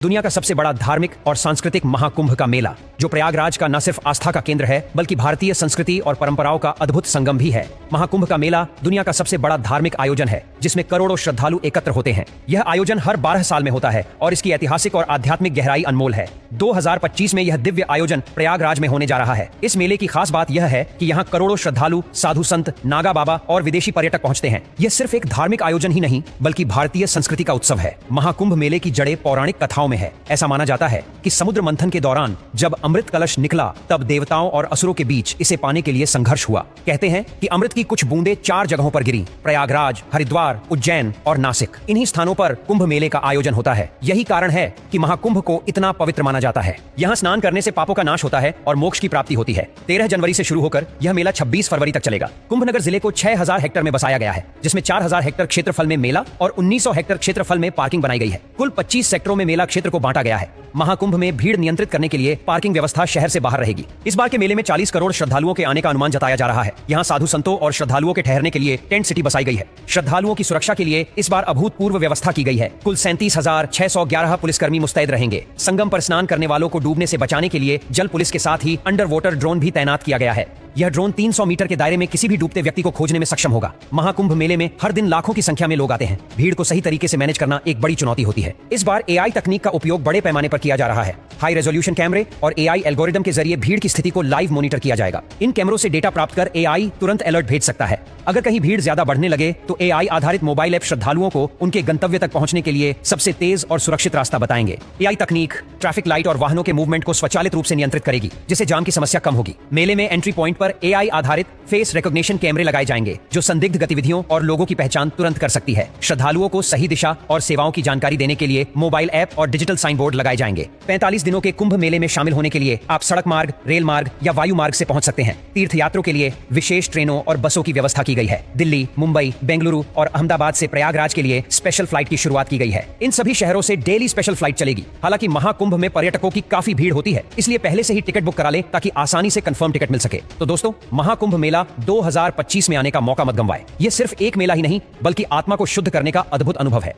दुनिया का सबसे बड़ा धार्मिक और सांस्कृतिक महाकुंभ का मेला, जो प्रयागराज का न सिर्फ आस्था का केंद्र है बल्कि भारतीय संस्कृति और परंपराओं का अद्भुत संगम भी है। महाकुंभ का मेला दुनिया का सबसे बड़ा धार्मिक आयोजन है जिसमें करोड़ों श्रद्धालु एकत्र होते हैं। यह आयोजन हर 12 साल में होता है और इसकी ऐतिहासिक और आध्यात्मिक गहराई अनमोल है। 2025 में यह दिव्य आयोजन प्रयागराज में होने जा रहा है। इस मेले की खास बात यह है कि यहाँ करोड़ों श्रद्धालु, साधु संत, नागा बाबा और विदेशी पर्यटक पहुंचते हैं। यह सिर्फ एक धार्मिक आयोजन ही नहीं बल्कि भारतीय संस्कृति का उत्सव है। महाकुंभ मेले की जड़ें पौराणिक कथाओं में है। ऐसा माना जाता है कि समुद्र मंथन के दौरान जब अमृत कलश निकला तब देवताओं और असुरों के बीच इसे पाने के लिए संघर्ष हुआ। कहते हैं कि अमृत की कुछ बूंदें 4 जगहों पर गिरी: प्रयागराज, हरिद्वार, उज्जैन और नासिक। इन्हीं स्थानों पर कुंभ मेले का आयोजन होता है। यही कारण है कि महाकुंभ को इतना पवित्र माना जाता है। यहाँ स्नान करने से पापों का नाश होता है और मोक्ष की प्राप्ति होती है। 13 जनवरी से शुरू होकर यह मेला 26 फरवरी तक चलेगा। कुंभनगर जिले को 6000 हेक्टेयर में बसाया गया है, जिसमें 4000 हेक्टेयर क्षेत्रफल में मेला और 1900 हेक्टेयर क्षेत्रफल में पार्किंग बनाई गई है। कुल 25 सेक्टरों में मेला क्षेत्र को बांटा गया है। महाकुंभ में भीड़ नियंत्रित करने के लिए पार्किंग व्यवस्था शहर से बाहर रहेगी। इस बार के मेले में 40 करोड़ श्रद्धालुओं के आने का अनुमान जताया जा रहा है। यहाँ साधु संतों और श्रद्धालुओं के ठहरने के लिए टेंट सिटी बसाई गई है। श्रद्धालुओं की सुरक्षा के लिए इस बार अभूतपूर्व व्यवस्था की गई है। कुल 37,611 पुलिसकर्मी मुस्तैद रहेंगे। संगम पर स्नान करने वालों को डूबने से बचाने के लिए जल पुलिस के साथ ही अंडर वाटर ड्रोन भी तैनात किया गया है। यह ड्रोन 300 मीटर के दायरे में किसी भी डूबते व्यक्ति को खोजने में सक्षम होगा। महाकुंभ मेले में हर दिन लाखों की संख्या में लोग आते हैं। भीड़ को सही तरीके से मैनेज करना एक बड़ी चुनौती होती है। इस बार AI तकनीक का उपयोग बड़े पैमाने पर किया जा रहा है। हाई रेजोल्यूशन कैमरे और AI एल्गोरिदम के जरिए भीड़ की स्थिति को लाइव मॉनिटर किया जाएगा। इन कैमरों से डेटा प्राप्त कर AI तुरंत अलर्ट भेज सकता है। अगर कहीं भीड़ ज्यादा बढ़ने लगे तो AI आधारित मोबाइल ऐप श्रद्धालुओं को उनके गंतव्य तक पहुंचने के लिए सबसे तेज और सुरक्षित रास्ता बताएंगे। AI तकनीक ट्रैफिक लाइट और वाहनों के मूवमेंट को स्वचालित रूप से नियंत्रित करेगी, जिससे जाम की समस्या कम होगी। मेले में एंट्री पॉइंट पर AI आधारित फेस रिकॉग्निशन कैमरे लगाए जाएंगे, जो संदिग्ध गतिविधियों और लोगों की पहचान तुरंत कर सकती है। श्रद्धालुओं को सही दिशा और सेवाओं की जानकारी देने के लिए मोबाइल ऐप और डिजिटल साइन बोर्ड लगाए जाएंगे। 45 दिनों के कुंभ मेले में शामिल होने के लिए आप सड़क मार्ग, रेल मार्ग या वायु मार्ग से पहुंच सकते हैं। तीर्थयात्रियों के लिए विशेष ट्रेनों और बसों की व्यवस्था की गई है। दिल्ली, मुंबई, बेंगलुरु और अहमदाबाद से प्रयागराज के लिए स्पेशल फ्लाइट की शुरुआत की गई है। इन सभी शहरों से डेली स्पेशल फ्लाइट चलेगी। हालांकि महाकुंभ में पर्यटकों की काफी भीड़ होती है, इसलिए पहले से ही टिकट बुक करा लें ताकि आसानी से कंफर्म टिकट मिल सके। तो दोस्तों, महाकुंभ मेला 2025 में आने का मौका मत गंवाएं। यह सिर्फ एक मेला ही नहीं बल्कि आत्मा को शुद्ध करने का अद्भुत अनुभव है।